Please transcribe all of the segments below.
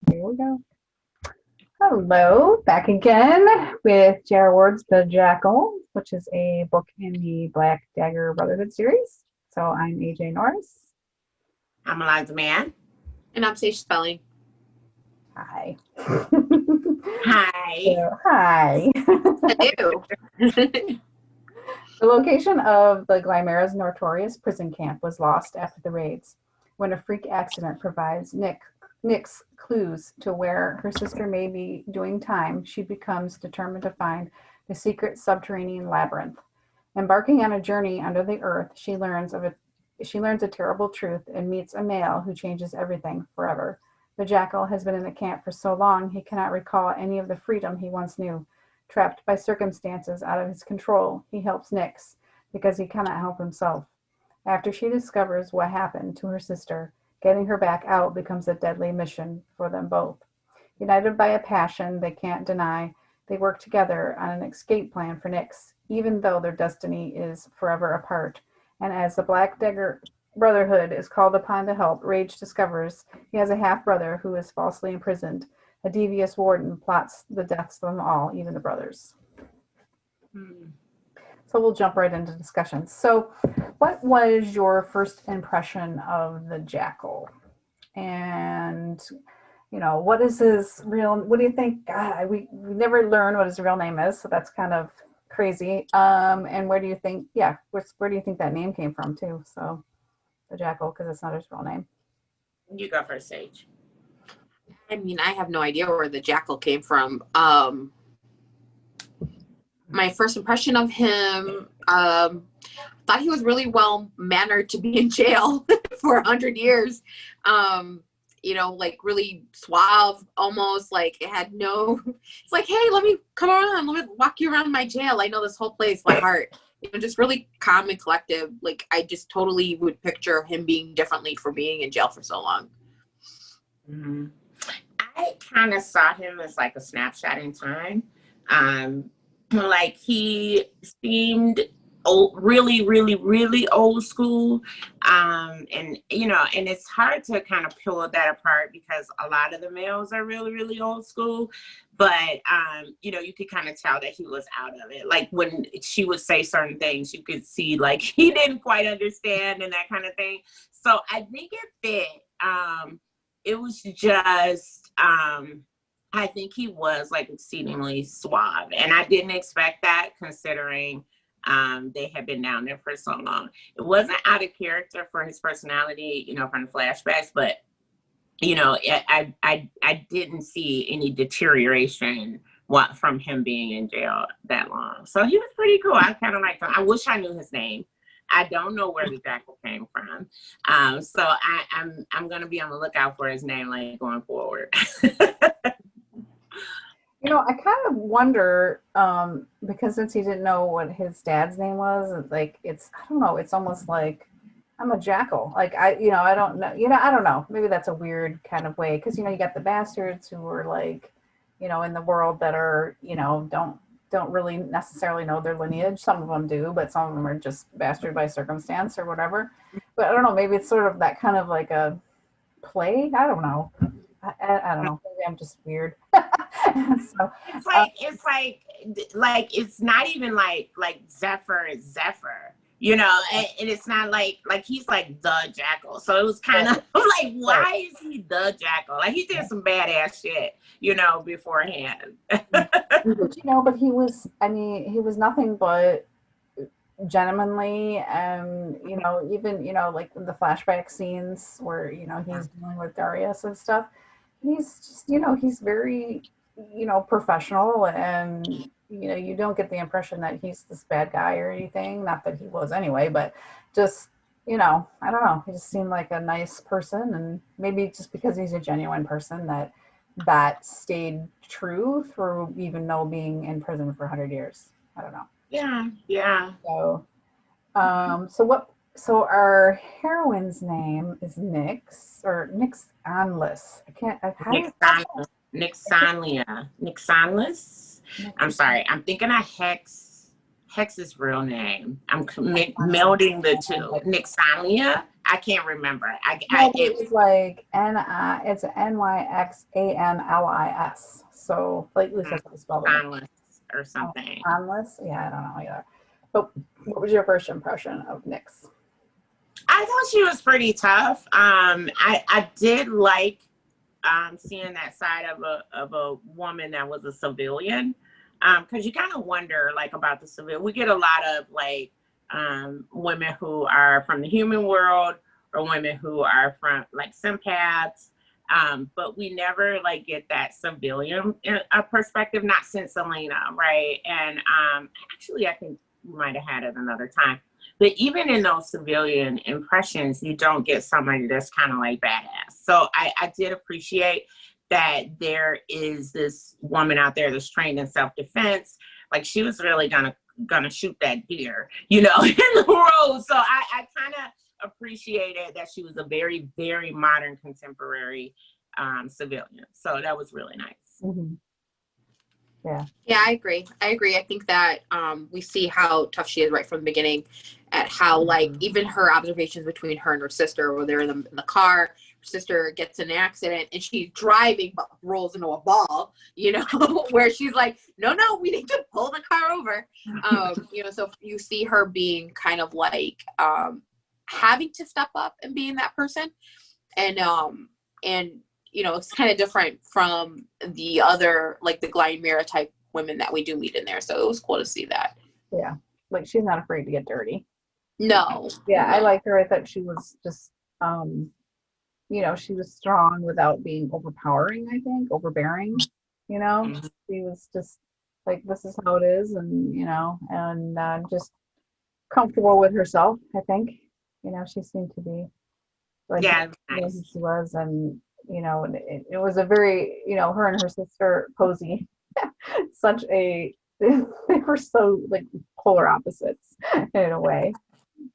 Here we go. Hello, back again with J.R. Ward's The Jackal, which is a book in the Black Dagger Brotherhood series. So I'm AJ Norris. I'm Eliza Mann. And I'm Sage Spelling. Hi. Hi. Hi. Hello. The location of the Glymera's notorious prison camp was lost after the raids, when a freak accident provides Nyx clues to where her sister may be doing time. She becomes determined to find the secret subterranean labyrinth. Embarking on a journey under the earth, she learns a terrible truth and meets a male who changes everything forever. The Jackal has been in the camp for so long he cannot recall any of the freedom he once knew. Trapped by circumstances out of his control, he helps Nyx because he cannot help himself. After she discovers what happened to her sister, getting her back out becomes a deadly mission for them both. United by a passion they can't deny, they work together on an escape plan for Nyx, even though their destiny is forever apart. And as the Black Dagger Brotherhood is called upon to help, Rage discovers he has a half-brother who is falsely imprisoned. A devious warden plots the deaths of them all, even the brothers. So we'll jump right into discussion. So what was your first impression of the Jackal? And, what is his what do you think? God, we never learn what his real name is, so that's kind of crazy. And where do you think, where do you think that name came from too? So the Jackal, because it's not his real name. You go first, Sage. I mean, I have no idea where the Jackal came from. My first impression of him, thought he was really well mannered to be in jail for 100 years. Really suave, almost like it had no, it's like, hey, let me come around, let me walk you around my jail. I know this whole place by heart. Just really calm and collective. Like, I just totally would picture him being differently for being in jail for so long. Mm-hmm. I kind of saw him as like a snapshot in time. Like he seemed really, really, really old school. And it's hard to kind of pull that apart because a lot of the males are really, really old school. But, you could kind of tell that he was out of it. Like when she would say certain things, you could see like he didn't quite understand and that kind of thing. So I think it fit. It was just, I think he was like exceedingly suave. And I didn't expect that considering they had been down there for so long. It wasn't out of character for his personality, from the flashbacks, but I didn't see any deterioration from him being in jail that long. So he was pretty cool. I kind of liked him. I wish I knew his name. I don't know where the Jackal came from. So I'm going to be on the lookout for his name like going forward. I kind of wonder, because since he didn't know what his dad's name was, like, I don't know, it's almost like I'm a jackal. Like, I don't know, I don't know. Maybe that's a weird kind of way. Cause you got the bastards who are like, in the world that are, don't really necessarily know their lineage. Some of them do, but some of them are just bastard by circumstance or whatever. But I don't know, maybe it's sort of that kind of like a play. I don't know. I don't know. Maybe I'm just weird. So, it's not even like Zephyr is Zephyr, and it's not like he's like the Jackal. So it was kind of like, why is he the Jackal? Like he did some badass shit, beforehand. But he was nothing but gentlemanly, and even like the flashback scenes where he's dealing with Darius and stuff, he's just he's very professional, and you don't get the impression that he's this bad guy or anything, not that he was anyway, but just I don't know, he just seemed like a nice person, and maybe just because he's a genuine person that stayed true through, even though being in prison for 100 years. I don't know. Yeah. So our heroine's name is Nyx, or Nyx Anlis. Nixonless. I'm sorry. I'm thinking of Hex's real name. I'm melding the two. Nixonlia. I can't remember. It was like it's Nyxamlis. So like at least that's how it's spelled. Or something. Onless? Yeah, I don't know either. But what was your first impression of Nyx? I thought she was pretty tough. I did like seeing that side of a woman that was a civilian. Because you kind of wonder like about the civilian. We get a lot of like women who are from the human world or women who are from like sympaths. But we never like get that civilian perspective, not since Selena, right? And actually I think we might have had it another time. But even in those civilian impressions, you don't get somebody that's kind of like badass. So I did appreciate that there is this woman out there that's trained in self-defense. Like she was really gonna shoot that deer, in the road. So I kind of appreciated that she was a very, very modern contemporary civilian. So that was really nice. Mm-hmm. Yeah, I agree. I think that we see how tough she is right from the beginning, at how like even her observations between her and her sister, where they're in the car, her sister gets in an accident and she's driving but rolls into a ball, where she's like, no, we need to pull the car over. So you see her being kind of like having to step up and being that person, and it's kind of different from the other, like the Glymera type women that we do meet in there. So it was cool to see that. Yeah. Like she's not afraid to get dirty. No. Yeah, I liked her. I thought she was just, she was strong without being overpowering, I think, overbearing, Mm-hmm. She was just like, this is how it is. And, just comfortable with herself, I think. She seemed to be like, nice. Who she was. And, it was a very, her and her sister, Posey, they were so like polar opposites in a way,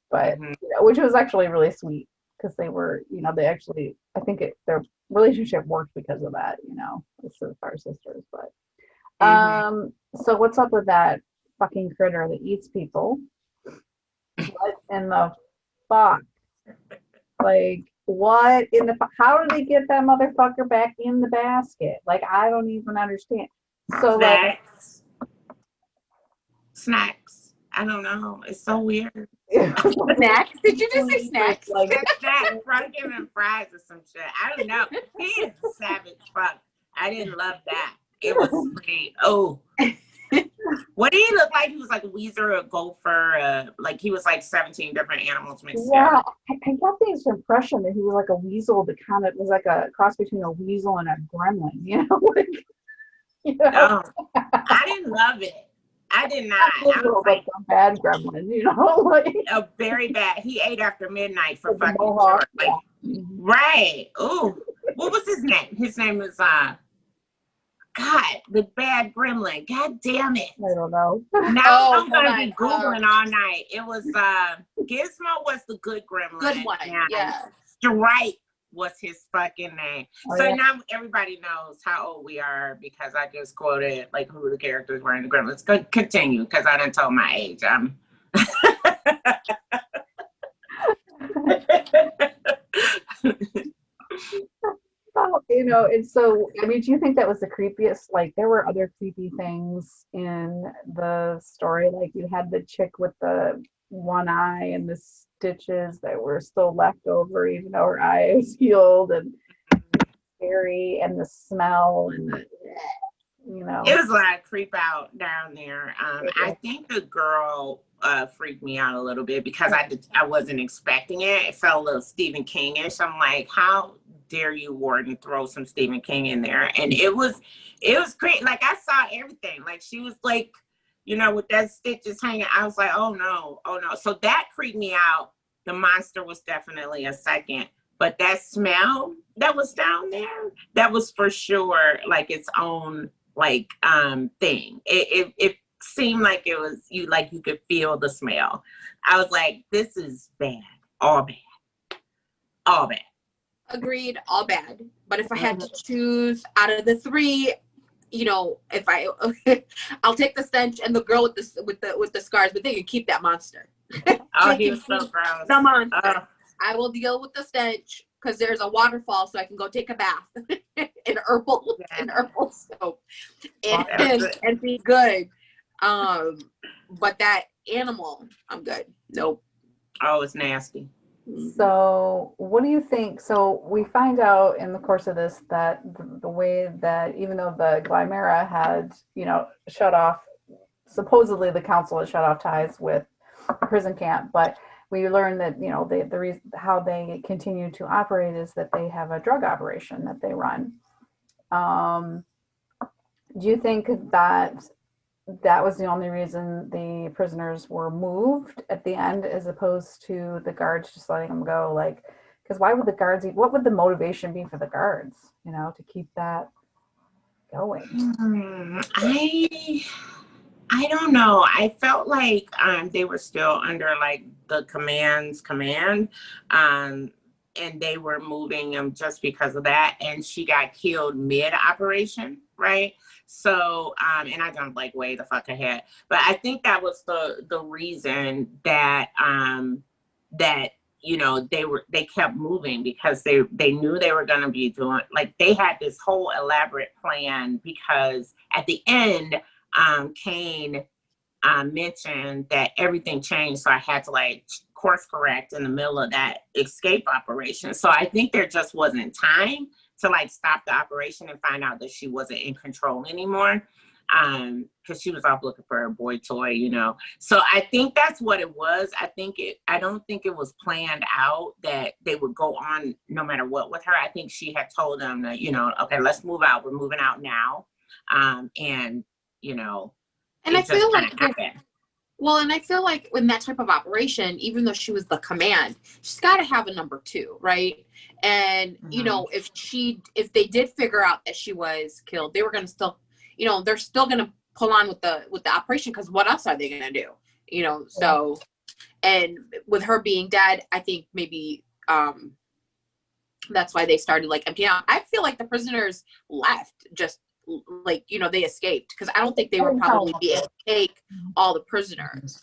but which was actually really sweet because they were, they actually, I think their relationship worked because of that, as far as sisters. But so what's up with that fucking critter that eats people? What in the fuck? Like, what in the how did they get that motherfucker back in the basket? Like, I don't even understand. So Snacks. I don't know. It's so weird. Snacks? Did you just say snacks? Like snacks, give him fries or some shit. I don't know. He is a savage fuck. I didn't love that. It was pretty. Oh. What did he look like? He was like a weasel, a gopher, like he was like 17 different animals mixed together. I got this impression that he was like a weasel that kind of was like a cross between a weasel and a gremlin, No, I didn't love it. I did not. I was like a bad gremlin, a very bad. He ate after midnight for fucking sure. Like, right. Ooh, what was his name? His name was God, the bad gremlin. God damn it. I don't know. Now I'm gonna be Googling all night. It was Gizmo was the good gremlin. Good one. Yeah. Stripe was his fucking name. Oh, so yeah. now everybody knows how old we are because I just quoted like who the characters were in the gremlins. Continue because I didn't tell my age. And so, I mean, do you think that was the creepiest? Like, there were other creepy things in the story. Like, you had the chick with the one eye and the stitches that were still left over, even though her eye is healed, and scary, and the smell, and the, It was like creep out down there. I think the girl freaked me out a little bit because I wasn't expecting it. It felt a little Stephen King-ish. I'm like, how dare you, Warden, throw some Stephen King in there? And it was great. Like, I saw everything. Like, she was like, with that stitches hanging. I was like, oh no. So that creeped me out. The monster was definitely a second. But that smell that was down there, that was for sure like its own like thing. It seemed like it was you could feel the smell. I was like, this is bad. All bad. Agreed, all bad. But if I had to choose out of the three, if I'll take the stench and the girl with the scars, but they can keep that monster. Oh, he was so gross. The monster. I will deal with the stench because there's a waterfall, so I can go take a bath in herbal soap and be good. But that animal, I'm good. Nope. Oh, it's nasty. So, what do you think? So, we find out in the course of this that the way that even though the Glimera had, shut off, supposedly the council had shut off ties with the prison camp, but we learn that, the reason how they continue to operate is that they have a drug operation that they run. Do you think that was the only reason the prisoners were moved at the end, as opposed to the guards just letting them go? Like, because why would the guards what would the motivation be for the guards, to keep that going? I don't know. I felt like they were still under like the command, and they were moving him just because of that. And she got killed mid-operation, right? So, and I jumped like way the fuck ahead, but I think that was the reason that they kept moving, because they knew they were going to be doing, like, they had this whole elaborate plan, because at the end, Kane mentioned that everything changed, so I had to like course correct in the middle of that escape operation. So I think there just wasn't time to like stop the operation and find out that she wasn't in control anymore, because she was off looking for her boy toy, So I think that's what it was. I don't think it was planned out that they would go on no matter what with her. I think she had told them that, okay, let's move out. We're moving out now. And I feel like and I feel like in that type of operation, even though she was the command, she's got to have a number two, right? And if they did figure out that she was killed, they were going to still, they're still going to pull on with the operation, because what else are they going to do? So, and with her being dead, I think maybe that's why they started like emptying out. I feel like the prisoners left just like, they escaped, because I don't think they would probably be able to take all the prisoners.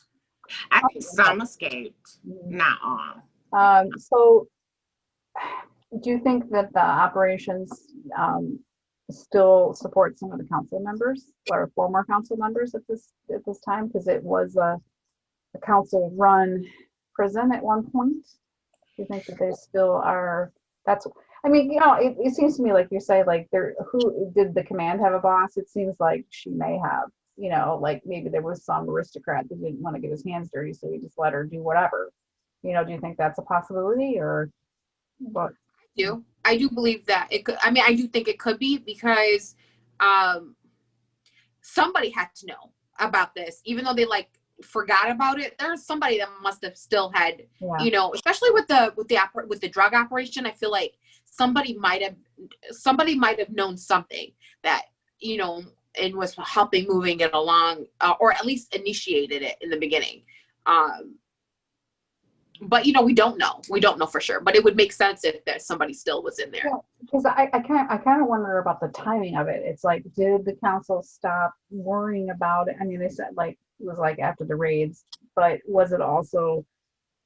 I think some escaped, not all. So do you think that the operations still support some of the council members or former council members at this time, because it was a council run prison at one point? Do you think that they still are? It seems to me, like you say, like, who did the command have a boss? It seems like she may have, like maybe there was some aristocrat that didn't want to get his hands dirty, so he just let her do whatever. Do you think that's a possibility, or what? I do believe that it could. I do think it could be, because somebody had to know about this, even though they like forgot about it. There's somebody that must have still had, especially with the drug operation. I feel like somebody might have known something that, and was helping moving it along, or at least initiated it in the beginning. But we don't know for sure, but it would make sense if there's somebody still was in there. Because I kind of wonder about the timing of it. It's like, did the council stop worrying about it? They said like it was like after the raids, but was it also,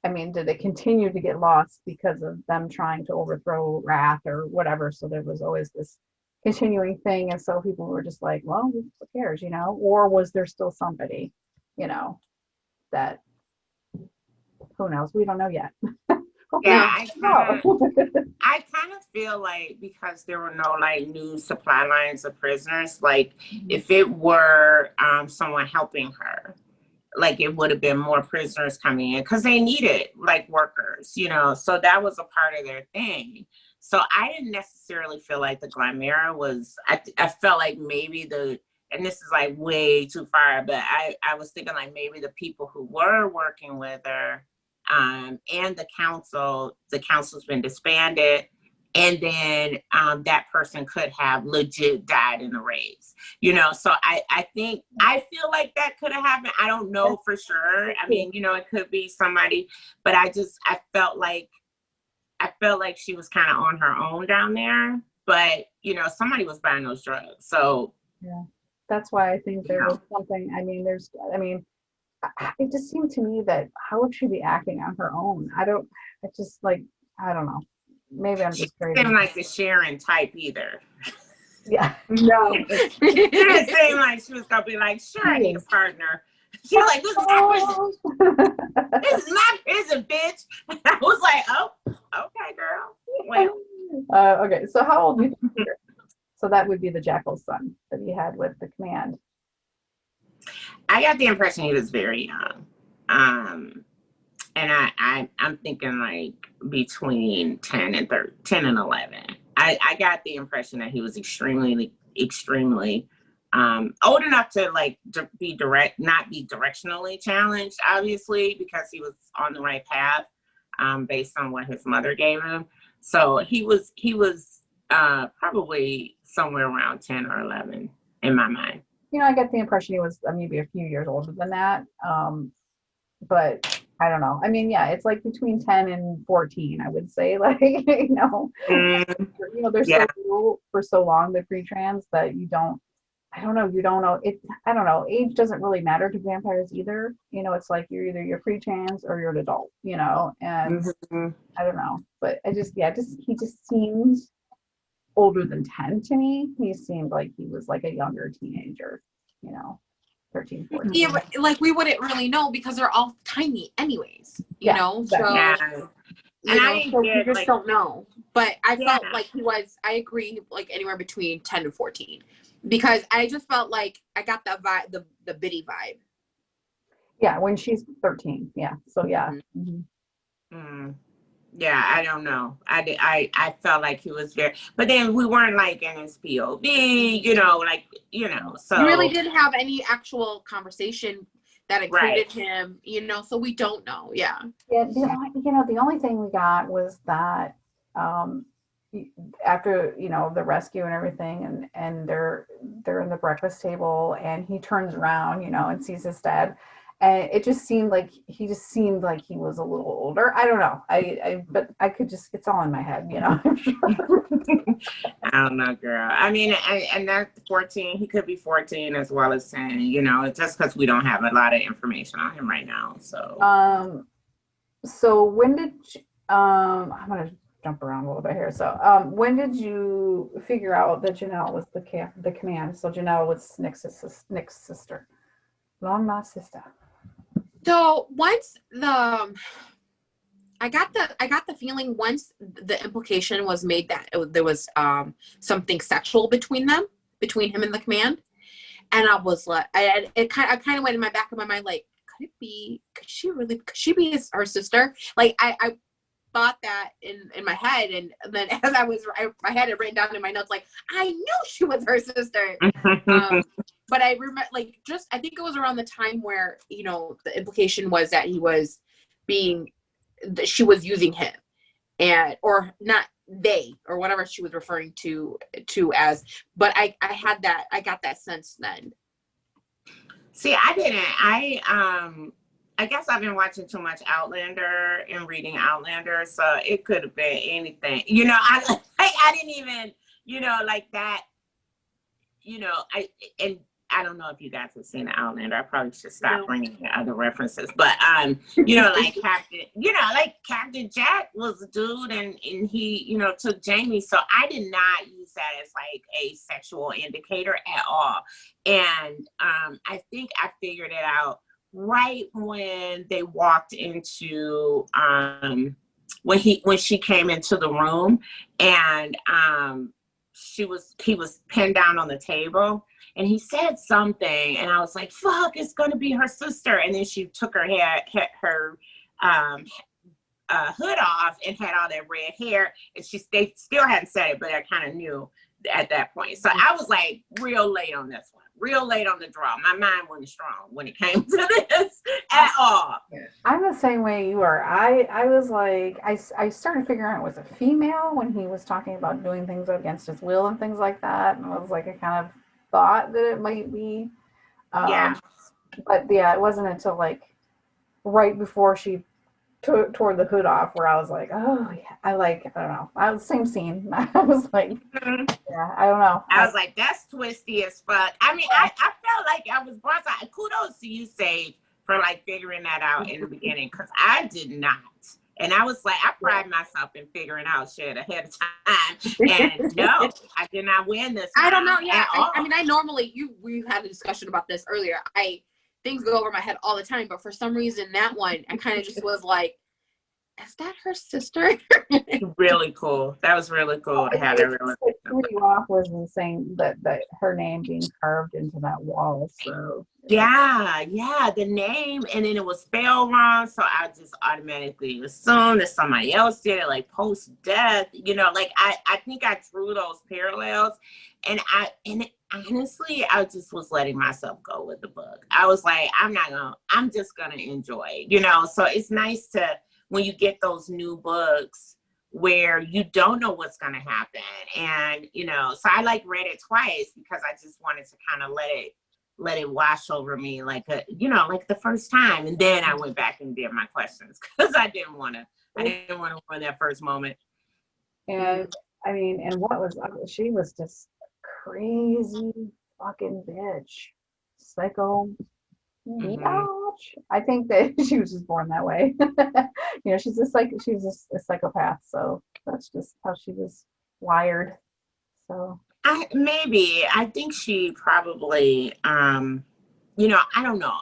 did it continue to get lost because of them trying to overthrow Wrath or whatever? So there was always this continuing thing, and so people were just like, well, who cares, or was there still somebody, that, who knows? We don't know yet. Yeah, I kind of feel like, because there were no like new supply lines of prisoners, like if it were someone helping her, like it would have been more prisoners coming in, because they needed like workers, so that was a part of their thing. So I didn't necessarily feel like the Glimera was, I felt like maybe and this is like way too far, but I was thinking like maybe the people who were working with her, and the council's been disbanded, and then that person could have legit died in the raids, so I feel like that could have happened. I don't know for sure. It could be somebody, but I felt like she was kind of on her own down there, but somebody was buying those drugs, so yeah, that's why I think there was something. it just seemed to me that how would she be acting on her own? It just like, I don't know. Maybe I'm She just crazy. didn't like the Sharon type either. Yeah. No. It didn't seem like she was gonna be like, sure, I need a partner. She was like, this is my prison, bitch. And I was like, oh, okay, girl. Well, Okay, so how old do you think you're? So that would be the Jackal's son that he had with the command. I got the impression he was very young. And I'm thinking like between 10 and 11. I got the impression that he was extremely old enough to like be direct, not be directionally challenged, obviously, because he was on the right path, based on what his mother gave him. So he was probably somewhere around 10 or 11 in my mind. I get the impression he was maybe a few years older than that. But I don't know. I mean, yeah, it's like between 10 and 14, I would say. Like, there's so little for so long, the pre-trans, that you don't know. I don't know. Age doesn't really matter to vampires either. It's like you're pre-trans or you're an adult, and I don't know. But he just seems older than 10 to me. He seemed like he was like a younger teenager, 13, 14. Yeah, but like we wouldn't really know because they're all tiny anyways, so we just don't know. But I felt like he was, I agree, like anywhere between 10 and 14, because I just felt like I got that vibe, the Biddy vibe. Yeah, when she's 13. Yeah. So yeah. Yeah, I don't know. I felt like he was very, but then we weren't like in his POV, so. You really didn't have any actual conversation that included him, so we don't know. Yeah. Yeah. The only thing we got was that after, the rescue and everything, and they're in the breakfast table, and he turns around, and sees his dad. And it just seemed like he was a little older. I don't know. But I could just, it's all in my head, I'm sure. I don't know, girl. I mean, and that's 14. He could be 14 as well as 10, just because we don't have a lot of information on him right now. So, so when did, I'm going to jump around a little bit here. So, when did you figure out that Janelle was the command? So Janelle was Nick's sister. Long lost sister. So once I got the feeling once the implication was made that there was something sexual between him and the command, and I was like, I kind of went in my back of my mind like, could she be her sister? Like I thought that in my head, and then as I had it written down in my notes, like I knew she was her sister. But I remember, I think it was around the time where, the implication was that she was using him, or not they, or whatever she was referring to as. But I got that sense then. See, I didn't. I guess I've been watching too much Outlander and reading Outlander, so it could have been anything. I didn't even, like that. I don't know if you guys have seen the Outlander. I probably should stop bringing other references, but like Captain Jack was a dude, and he took Jamie. So I did not use that as like a sexual indicator at all. And I think I figured it out right when they walked into when she came into the room, and he was pinned down on the table. And he said something, and I was like, fuck, it's going to be her sister. And then she took her hood off and had all that red hair. And they still hadn't said it, but I kind of knew at that point. So I was like real late on this one, real late on the draw. My mind wasn't strong when it came to this at all. I'm the same way you are. I was like, I started figuring out it was a female when he was talking about doing things against his will and things like that. And I was like, I kind of thought that it might be, but yeah, it wasn't until like right before she tore the hood off where I was like, oh yeah, I don't know. I was same scene. I was like, yeah, I don't know. I was like, that's twisty as fuck. I mean, I felt like I was brought out. Kudos to you, Sage, for like figuring that out in the beginning, because I did not. And I was like, I pride myself in figuring out shit ahead of time. And no, I did not win this. I don't know. Yeah. At all. I mean, I normally, we had a discussion about this earlier. Things go over my head all the time, but for some reason that one, I kind of just was like, is that her sister? Really cool. That was really cool to have that real. What threw you off was insane that her name being carved into that wall. So yeah, the name, and then it was spelled wrong, so I just automatically assumed that somebody else did it, like post death. You know, like I think I drew those parallels, and honestly, I just was letting myself go with the book. I was like, I'm just gonna enjoy, you know. So it's nice to, when you get those new books where you don't know what's going to happen. And, you know, so I like read it twice because I just wanted to kind of let it wash over me like like the first time. And then I went back and did my questions because I didn't want to ruin that first moment. And I mean, and she was just crazy fucking bitch. Psycho. I think that she was just born that way. You know, she's just a psychopath. So that's just how she was wired. So I think she probably, you know, I don't know.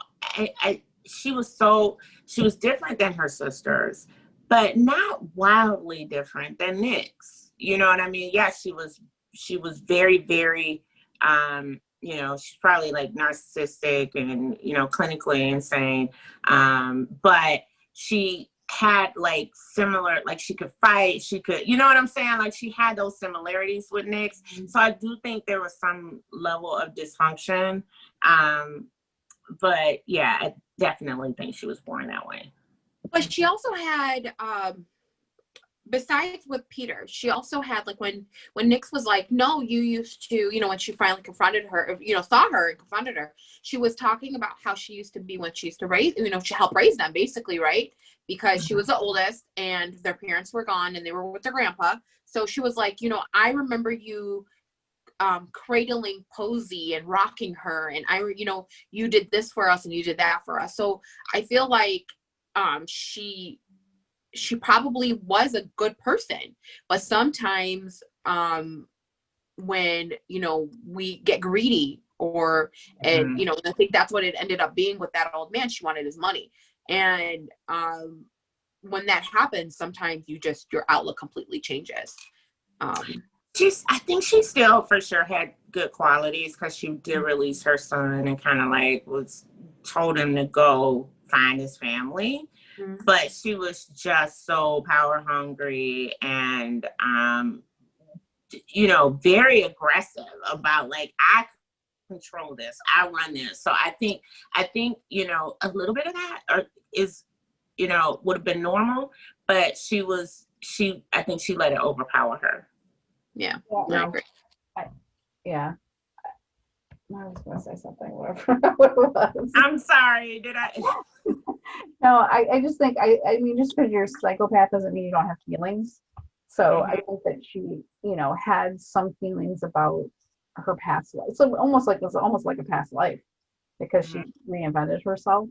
She was different than her sisters, but not wildly different than Nyx. You know what I mean? Yeah, she was very, very, you know, she's probably like narcissistic and, you know, clinically insane. But she had like similar, like she could fight, she could, you know what I'm saying? Like she had those similarities with Nyx. So I do think there was some level of dysfunction. But yeah, I definitely think she was born that way. But she also had, besides with Peter, she also had like when Nyx was like, no, you used to, you know, when she finally confronted her, you know, saw her and confronted her, she was talking about how she used to be when she used to raise, you know, she helped raise them basically, right? Because she was the oldest and their parents were gone and they were with their grandpa. So she was like, you know, I remember you cradling Posey and rocking her, and you know, you did this for us and you did that for us. So I feel like she probably was a good person, but sometimes when, you know, we get greedy and you know, I think that's what it ended up being with that old man. She wanted his money, and when that happens, sometimes your outlook completely changes. I think she still for sure had good qualities because she did release her son and kind of like told him to go find his family. But she was just so power hungry and, you know, very aggressive about like, I control this, I run this. So I think, you know, a little bit of that is, you know, would have been normal, but I think she let it overpower her. Yeah. I agree. I was going to say something, whatever it was. I'm sorry, did I? No, I just think, I mean, just because you're a psychopath doesn't mean you don't have feelings. So I think that she, you know, had some feelings about her past life. So it's almost like a past life because she reinvented herself.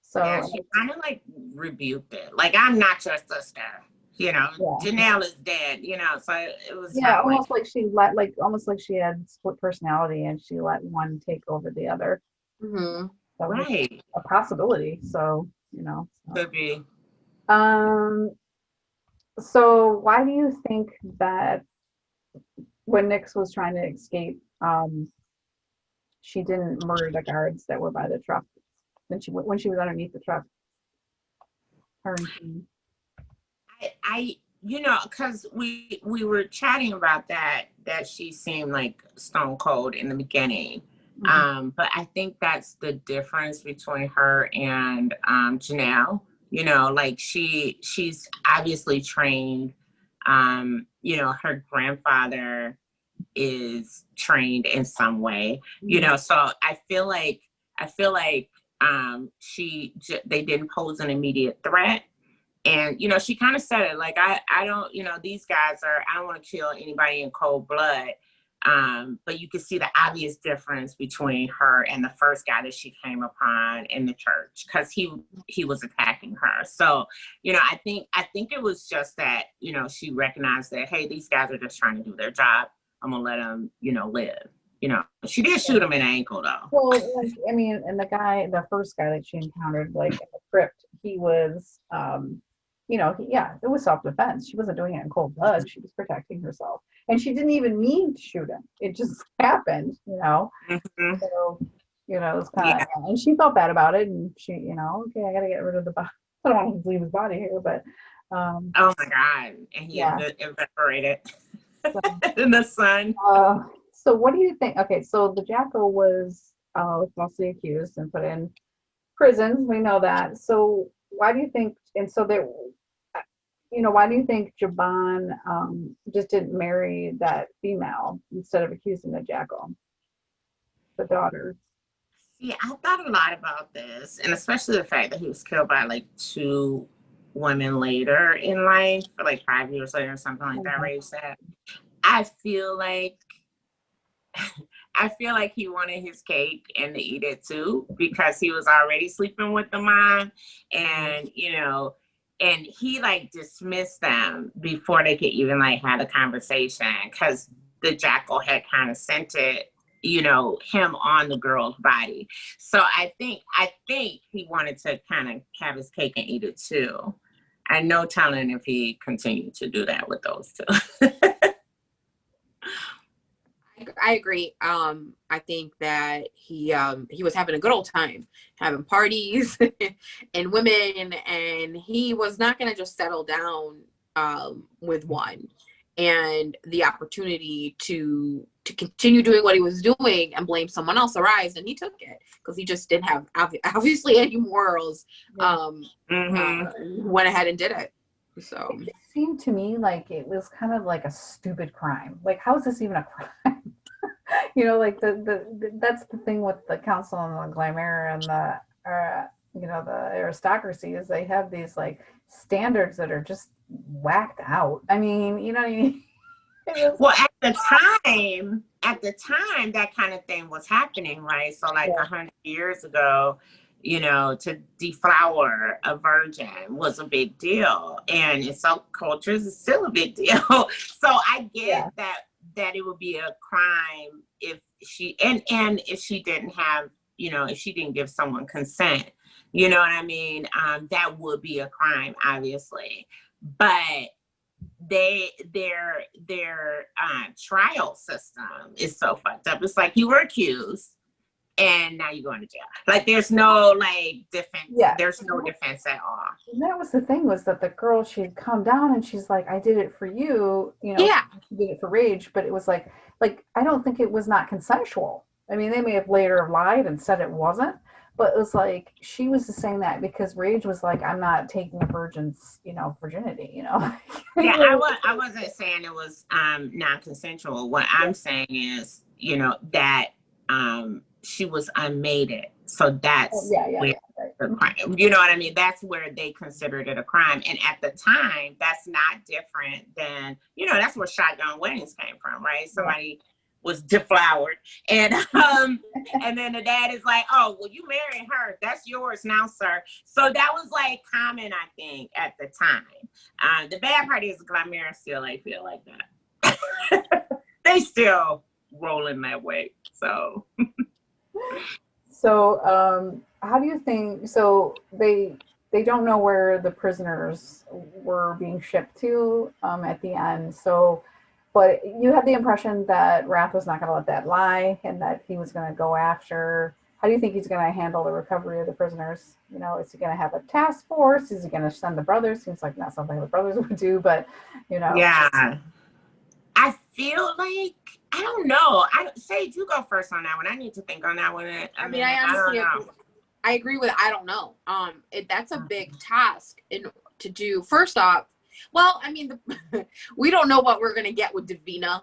So yeah, she kind of like rebuked it. Like, I'm not your sister. You know, Janelle is dead, you know, so it was almost like she had split personality and she let one take over the other. Mm-hmm. So right. A possibility. So, you know. Could be. So why do you think that when Nyx was trying to escape, she didn't murder the guards that were by the truck when she was underneath the truck? I you know, because we were chatting about that she seemed like stone cold in the beginning. But I think that's the difference between her and Janelle. You know, like she's obviously trained. You know, her grandfather is trained in some way. You know, so I feel like they didn't pose an immediate threat. And, you know, she kind of said it like, I don't, you know, these guys I don't want to kill anybody in cold blood. But you could see the obvious difference between her and the first guy that she came upon in the church, because he was attacking her. So, I think it was just that, she recognized that, hey, these guys are just trying to do their job. I'm gonna let them, live. She did shoot him in the ankle though. Well, like, I mean, and the first guy that she encountered, like in the crypt, he was, it was self-defense. She wasn't doing it in cold blood. She was protecting herself, and she didn't even mean to shoot him. It just happened, Mm-hmm. So, it was kind of, and she felt bad about it, and she, okay, I got to get rid of the body. I don't want to leave his body here, but. Oh my God! And he evaporated in the sun. So what do you think? Okay, so the Jackal was falsely accused and put in prison. We know that. So why do you think? And so there, why do you think Jabon just didn't marry that female instead of accusing the Jackal, the daughter? Yeah, I thought a lot about this, and especially the fact that he was killed by like 2 women later in life, or like 5 years later, or something like that. Rage said. I feel like he wanted his cake and to eat it too, because he was already sleeping with the mom, and and he like dismissed them before they could even like have a conversation, because the Jackal had kind of scented him on the girl's body. So I think he wanted to kind of have his cake and eat it too. I no telling if he continued to do that with those 2. I agree. I think that he was having a good old time, having parties and women, and he was not going to just settle down with one. And the opportunity to continue doing what he was doing and blame someone else arise, and he took it because he just didn't have obviously any morals. Went ahead and did it. So it seemed to me like it was kind of like a stupid crime. Like, how is this even a crime? Like the that's the thing with the council and the Glimera and the aristocracy, is they have these like standards that are just whacked out. I mean, what I mean? Well, at the time, that kind of thing was happening, right? So like 100 years ago, to deflower a virgin was a big deal, and in some cultures it's still a big deal. So I get that it would be a crime if she and if she didn't have, if she didn't give someone consent, you know what I mean? That would be a crime, obviously. But their trial system is so fucked up. It's like you were accused and now you're going to jail. Like there's no like defense. Yeah. There's no defense at all. And that was the thing, was that the girl, she'd come down and she's like, I did it for you, She did it for Rage, but it was like I don't think it was not consensual. I mean, they may have later lied and said it wasn't, but it was like she was just saying that because Rage was like, I'm not taking a virgin's, virginity, Yeah, I wasn't saying it was non-consensual. What I'm saying is, that she was unmated. So that's where the crime, you know what I mean? That's where they considered it a crime. And at the time, that's not different than, that's where shotgun weddings came from, right? Somebody was deflowered. And and then the dad is like, oh, well, you married her. That's yours now, sir. So that was like common, I think, at the time. The bad part is Glimera still feel like that. They still rolling that way. So how do you think, so they don't know where the prisoners were being shipped to at the end. So, but you had the impression that Wrath was not going to let that lie and that he was going to go after. How do you think he's going to handle the recovery of the prisoners? Is he going to have a task force? Is he going to send the brothers? Seems like not something the brothers would do, but Yeah. I feel like, I don't know. Sage, you go first on that one. I need to think on that one. I mean, I honestly I agree with, I don't know. That's a big task to do. First off, well, I mean, we don't know what we're going to get with Davina.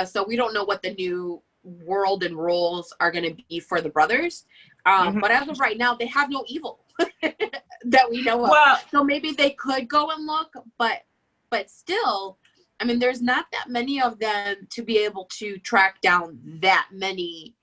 So we don't know what the new world and roles are going to be for the brothers. But as of right now, they have no evil that we know of. Well, so maybe they could go and look, but still, I mean, there's not that many of them to be able to track down that many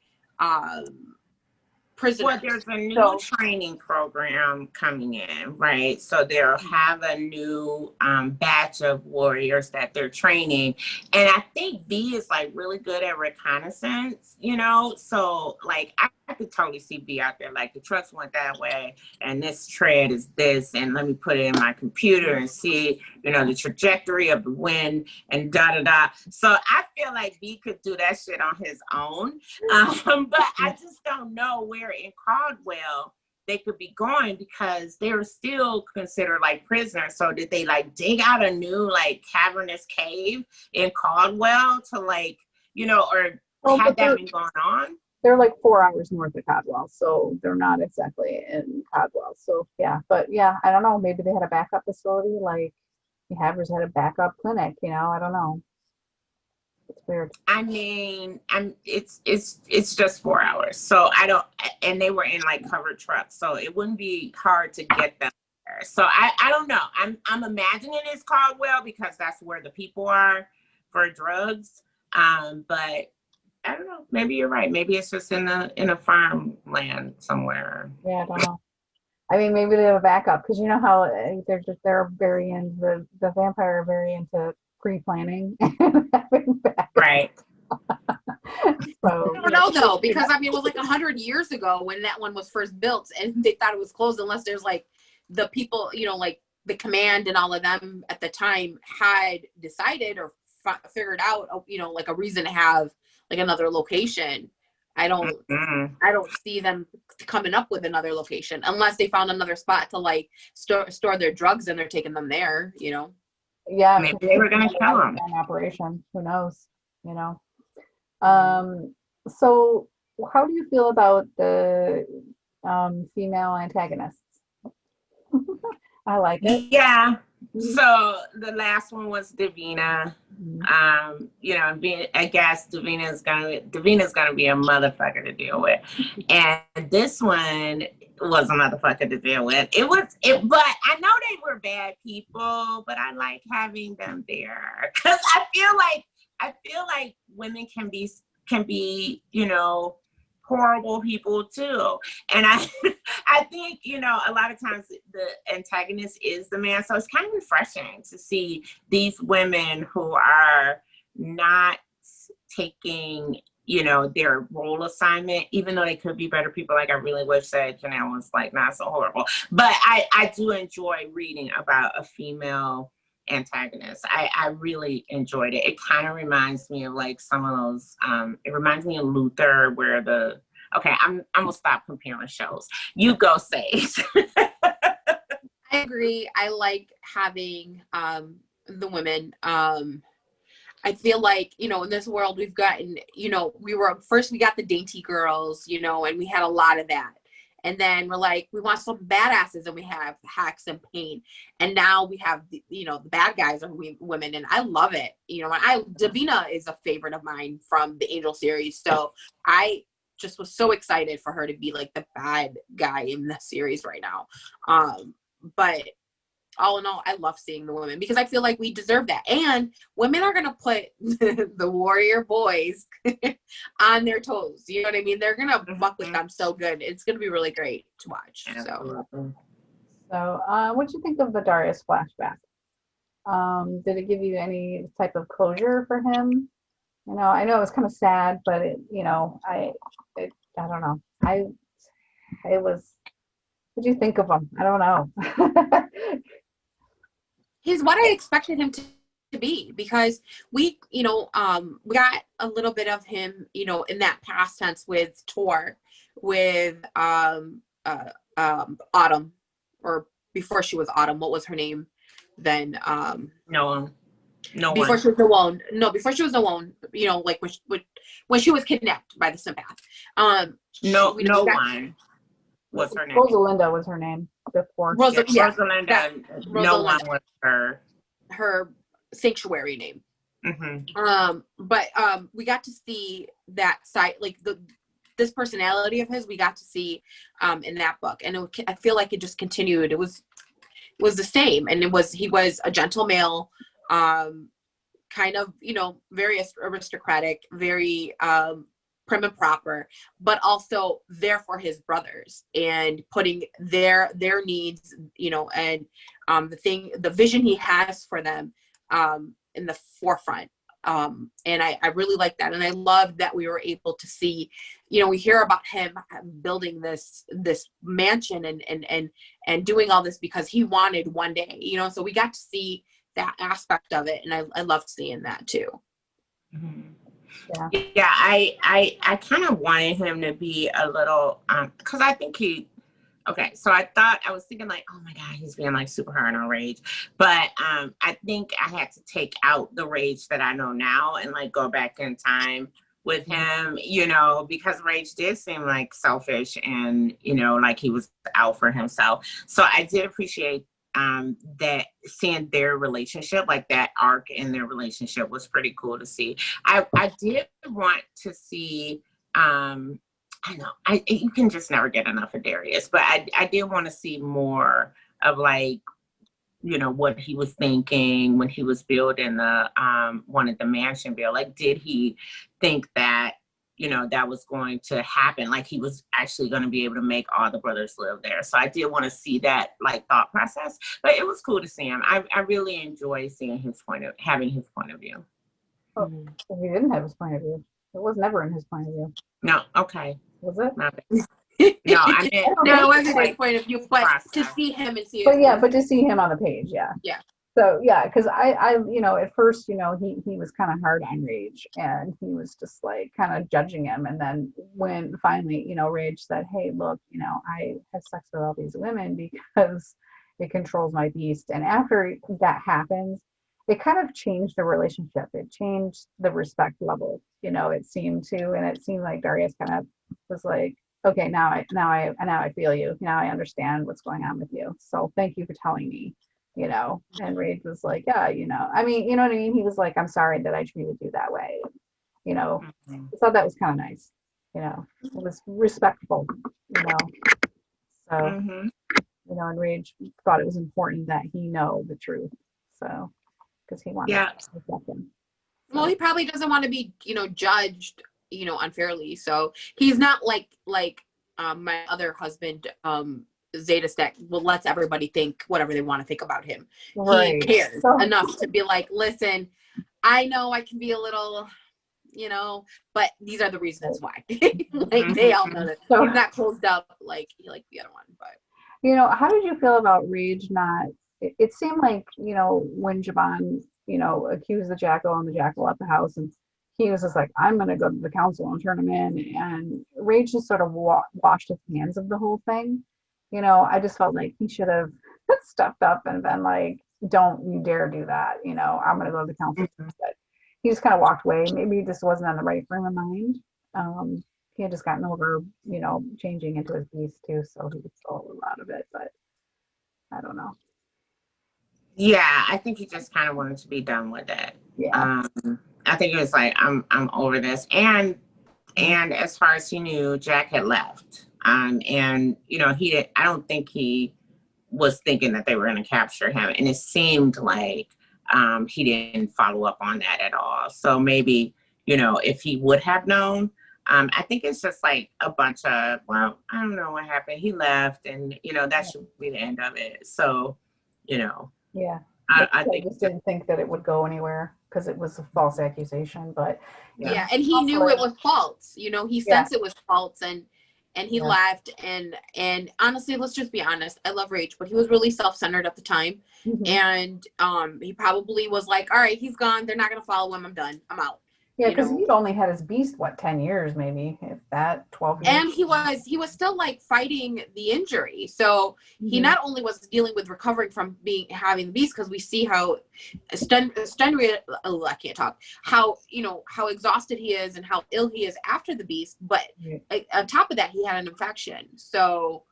prisoners. Well, there's a new training program coming in, right? So they'll have a new batch of warriors that they're training. And I think V is like really good at reconnaissance, you know? So like I could totally see V out there, like the trucks went that way and this tread is this, and let me put it in my computer and see, you know, the trajectory of the wind and da-da-da. So I feel like V could do that shit on his own. But I just don't know where in Caldwell they could be going, because they were still considered like prisoners. So did they like dig out a new like cavernous cave in Caldwell to like, you know, or had that been going on? They're like 4 hours north of Caldwell, so they're not exactly in Caldwell. So yeah, but yeah, I don't know. Maybe they had a backup facility, like the Havers had a backup clinic. You know, I don't know. It's weird. I mean, it's just 4 hours. So I don't, and they were in like covered trucks, so it wouldn't be hard to get them there. So I don't know. I'm imagining it's Caldwell because that's where the people are for drugs. But I don't know. Maybe you're right. Maybe it's just in a farmland somewhere. Yeah, I don't know. I mean, maybe they have a backup, because you know how they're very into the vampire are very into pre-planning and having backup. Right. So I don't know though, because I mean, it was like 100 years ago when that one was first built, and they thought it was closed unless there's like the people, you know, like the command and all of them at the time had decided or figured out, you know, like a reason to have like another location. I don't see them coming up with another location unless they found another spot to like store their drugs and they're taking them there, you know. Yeah, maybe they were gonna kill them. An operation. Who knows? You know. So how do you feel about the female antagonists? I like it. Yeah. So the last one was Davina. You know, I guess Davina's gonna be a motherfucker to deal with, and this one was a motherfucker to deal with. But I know they were bad people, but I like having them there because I feel like women can be, you know, horrible people too. And I think, you know, a lot of times the antagonist is the man. So it's kind of refreshing to see these women who are not taking, you know, their role assignment, even though they could be better people. Like I really wish that Janelle was like not so horrible. But I do enjoy reading about a female antagonist. I really enjoyed it. It kind of reminds me of like some of those it reminds me of Luther, where I'm gonna stop comparing shows. You go, Sage. I agree. I like having the women. I feel like, you know, in this world we've gotten, you know, we got the dainty girls, you know, and we had a lot of that. And then we're like, we want some badasses, and we have Hacks and Pain. And now we have, you know, the bad guys are women, and I love it. You know, Davina is a favorite of mine from the Angel series. So I just was so excited for her to be like the bad guy in the series right now. But all in all, I love seeing the women because I feel like we deserve that. And women are going to put the warrior boys on their toes. You know what I mean? They're going to fuck with them so good. It's going to be really great to watch. So what did you think of the Darius flashback? Did it give you any type of closure for him? You know, I know it was kind of sad, but I don't know. What did you think of him? I don't know. He's what I expected him to be, because we, you know, we got a little bit of him, you know, in that past tense with Tor, with Autumn, or before she was Autumn, what was her name then? Before she was the one, you know, like when she was kidnapped by the sympath. No one. What's her name? Rosalinda was her name before. Rosalinda. No one was her sanctuary name. Mm-hmm. But we got to see that side, like this personality of his. We got to see in that book, and I feel like it just continued. It was the same, and he was a gentle male, kind kind of, very aristocratic, very prim and proper, but also there for his brothers and putting their needs, and the vision he has for them in the forefront. And I really like that. And I love that we were able to see, we hear about him building this mansion and doing all this because he wanted one day, so we got to see that aspect of it. And I loved seeing that too. Mm-hmm. Yeah. I kind of wanted him to be a little, because I think so I was thinking like, oh my God, he's being like super hard on Rage. But I think I had to take out the Rage that I know now and like go back in time with him, because Rage did seem like selfish and, like he was out for himself. So I did appreciate that seeing their relationship, like that arc in their relationship was pretty cool to see. I did want to see, I know you can just never get enough of Darius, but I did want to see more of like, what he was thinking when he was building wanted the mansion build. Like, did he think that, that was going to happen? Like he was actually going to be able to make all the brothers live there. So I did want to see that like thought process, but it was cool to see him. I really enjoy seeing having his point of view. Oh, he didn't have his point of view. It was never in his point of view. No. Okay. Was it? No, I mean, no, it wasn't his point of view, but process. To see him and see. But to see him on the page, yeah. Yeah. So yeah, because I at first, he was kind of hard on Rage, and he was just like kind of judging him. And then when finally, Rage said, "Hey, look, I have sex with all these women because it controls my beast," and after that happens, it kind of changed the relationship. It changed the respect level. It seemed like Darius kind of was like, okay, now I feel you. Now I understand what's going on with you. So thank you for telling me. And Rage was like, yeah, I mean, you know what I mean? He was like, I'm sorry that I treated you that way. I thought that was kind of nice. It was respectful, So, and Rage thought it was important that he know the truth. So, because he wanted to respect him. Well, he probably doesn't want to be, judged, unfairly. So he's not like my other husband, Zeta Stack, lets everybody think whatever they want to think about him. Right. He cares enough to be like, listen, I know I can be a little, but these are the reasons why. Like they all know that. So he's not closed up like the other one. But how did you feel about Rage not? It seemed like when Javon accused the Jackal and the Jackal at the house, and he was just like, I'm going to go to the council and turn him in. And Rage just sort of washed his hands of the whole thing. I just felt like he should have stepped up and been like, don't you dare do that. I'm going to go to the council. But he just kind of walked away. Maybe he just wasn't on the right frame of mind. He had just gotten over, changing into his beast too. So he saw a lot of it, but I don't know. Yeah, I think he just kind of wanted to be done with it. Yeah. I think it was like, I'm over this. And as far as he knew, Jack had left. And I don't think he was thinking that they were going to capture him. And it seemed like he didn't follow up on that at all. So maybe, if he would have known, I think it's just like a bunch of, well, I don't know what happened. He left and, that should be the end of it. So, Yeah. I think just didn't think that it would go anywhere because it was a false accusation, but yeah, and he knew it was false. He sensed it was false, and he left. And honestly, let's just be honest. I love Rage, but he was really self-centered at the time, and he probably was like, "All right, he's gone. They're not gonna follow him. I'm done. I'm out." Yeah, because he'd only had his beast, 10 years maybe, if that, 12 years. And he was still like fighting the injury. So he not only was dealing with recovering from having the beast, because we see how I can't talk, how exhausted he is and how ill he is after the beast, but on top of that, he had an infection. So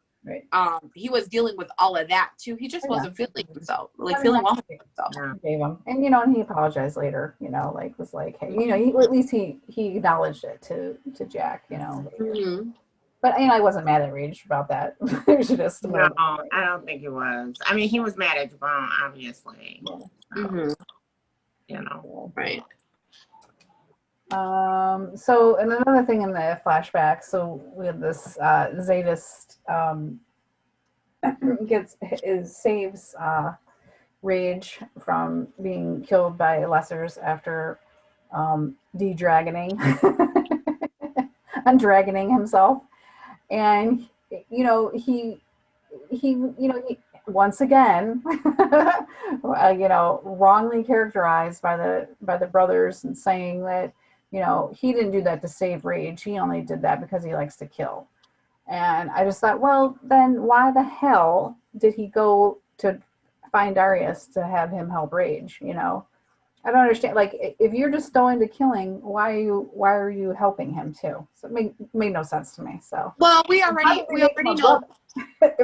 he was dealing with all of that too. He just wasn't feeling himself, feeling well with himself. Gave him, and and he apologized later. Was like, hey, at least he acknowledged it to Jack. But I wasn't mad at Rage about that. It was just no, I don't think he was. I mean, he was mad at Javon, obviously. Yeah. you know. Right. So, and another thing in the flashback, so we have this Zadist saves Rage from being killed by lessers after de-dragoning, undragoning himself, and he once again, wrongly characterized by the brothers and saying that he didn't do that to save Rage. He only did that because he likes to kill. And I just thought, well, then why the hell did he go to find Darius to have him help Rage? I don't understand. Like, if you're just going to killing, why are you helping him too? So it made no sense to me. So well, we already know.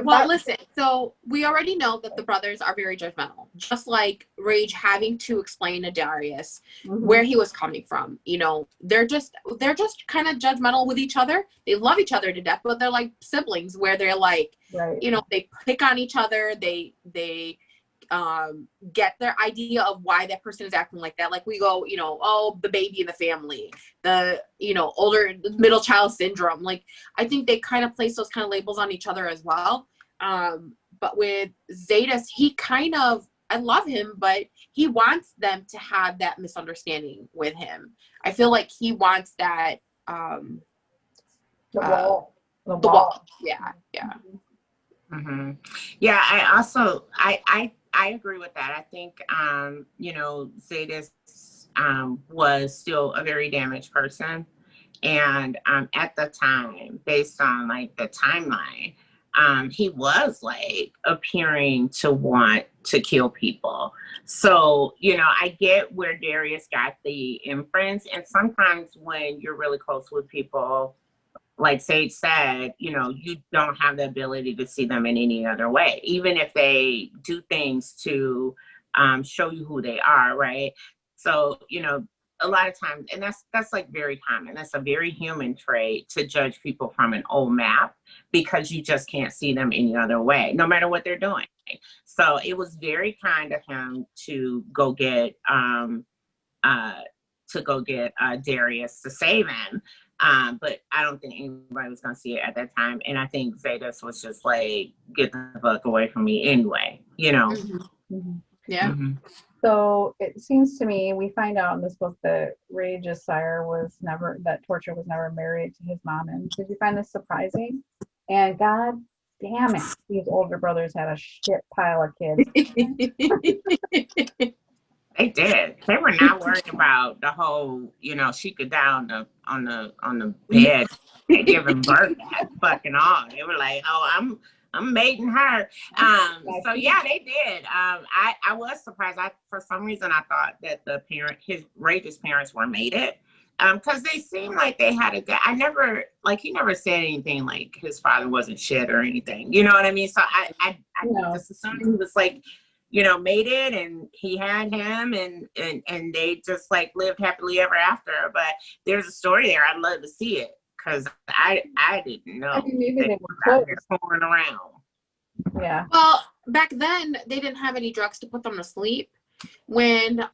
Well, listen. So we already know that the brothers are very judgmental, just like Rage having to explain to Darius where he was coming from. They're just kind of judgmental with each other. They love each other to death, but they're like siblings, where they're like, right. They pick on each other. They get their idea of why that person is acting like that. Like we go, oh, the baby in the family, the, older middle child syndrome. Like, I think they kind of place those kind of labels on each other as well. But with Zetas, he kind of, I love him, but he wants them to have that misunderstanding with him. I feel like he wants that, the wall. Yeah. Mm-hmm. Yeah, I also I agree with that. I think Zetas was still a very damaged person, and at the time, based on like the timeline, he was like appearing to want to kill people. So I get where Darius got the inference, and sometimes when you're really close with people, like Sage said, you don't have the ability to see them in any other way, even if they do things to show you who they are, right? So, a lot of times, and that's like very common. That's a very human trait to judge people from an old map because you just can't see them any other way, no matter what they're doing. So it was very kind of him to go get Darius to save him. But I don't think anybody was going to see it at that time. And I think Zetas was just like, get the fuck away from me anyway, Mm-hmm. Yeah. Mm-hmm. So it seems to me, we find out in this book that Rage's sire that Torture was never married to his mom. And did you find this surprising? And God damn it, these older brothers had a shit pile of kids. They did. They were not worried about the whole, she could die on the bed and giving birth at fucking all. They were like, oh, I'm mating her. So yeah, they did. I was surprised. For some reason I thought that Rage's parents were mated. Because they seemed like they had a good. He never said anything like his father wasn't shit or anything. You know what I mean? So I just assumed he was like, mated, and he had him, and they just like lived happily ever after. But there's a story there. I'd love to see it because I didn't know. I mean, maybe they were out there fooling around. Yeah. Well, back then they didn't have any drugs to put them to sleep when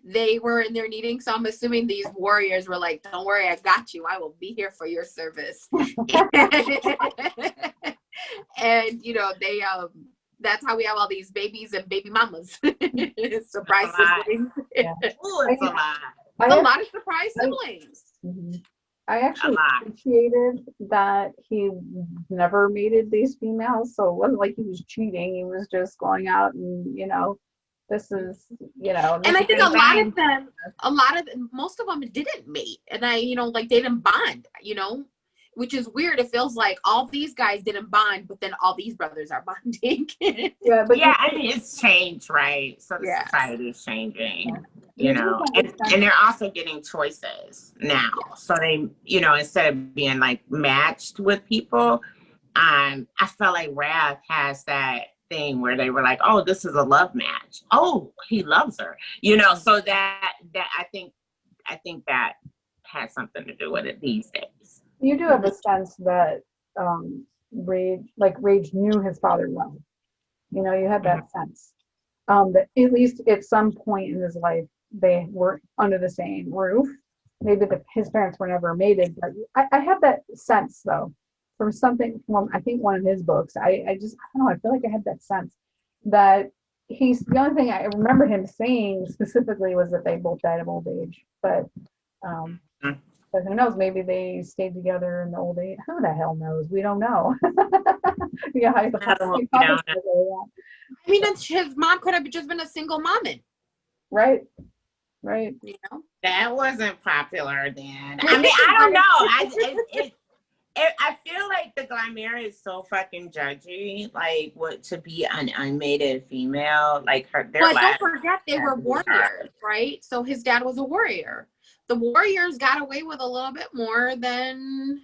they were in their needing. So I'm assuming these warriors were like, "Don't worry, I got you. I will be here for your service." And they that's how we have all these babies and baby mamas. Surprise siblings. Yeah. Ooh, it's a lot. A lot of surprise siblings. I actually appreciated that he never mated these females, so it wasn't like he was cheating. He was just going out and this is And I think most of them didn't mate, and they didn't bond. Which is weird. It feels like all these guys didn't bond, but then all these brothers are bonding. I mean, it's changed, right? So the society is changing, and they're also getting choices now. So they, instead of being like matched with people, I felt like Wrath has that thing where they were like, oh, this is a love match. Oh, he loves her, so that I think that has something to do with it these days. You do have a sense that Rage knew his father well. You had that sense. that at least at some point in his life they were under the same roof. Maybe his parents were never mated, but I have that sense though from something from I think one of his books. I just I don't know. I feel like I had that sense that he's the only thing I remember him saying specifically was that they both died of old age, um, but who knows? Maybe they stayed together in the old age. Who the hell knows? We don't know. Yeah, I mean, his mom could have just been a single mom. right, right. You know, That wasn't popular then. I mean, I don't know. I feel like the Glimmer is so fucking judgy. Like, what to be an unmated female? Like her. But don't forget they were warriors, right? So his dad was a warrior. The warriors got away with a little bit more than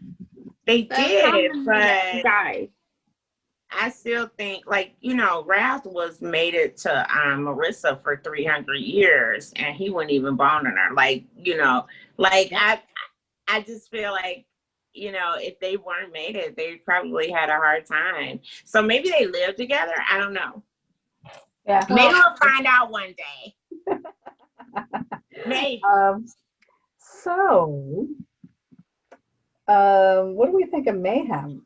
they did, but guy. I still think, like, you know, Wrath was mated to Marissa for 300 years, and he wasn't even boning her. Like, you know, like I just feel like, you know, if they weren't mated, they probably had a hard time. So maybe they lived together. I don't know. Yeah, maybe we'll find out one day. Maybe. So, what do we think of Mayhem?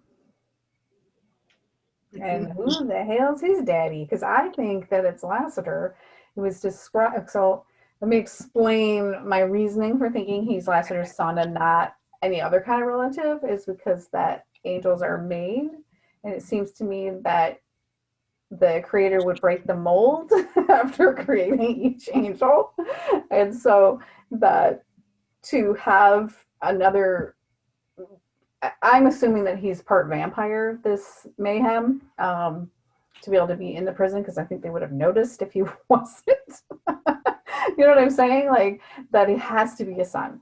And who the hell's his daddy? Because I think that it's Lassiter. It was described. So let me explain my reasoning for thinking he's Lassiter's son and not any other kind of relative. Is because that angels are made, and it seems to me that the creator would break the mold after creating each angel, and so that to have another. I'm assuming that he's part vampire, this Mayhem, to be able to be in the prison, because I think they would have noticed if he wasn't. You know what I'm saying? Like, that he has to be a son.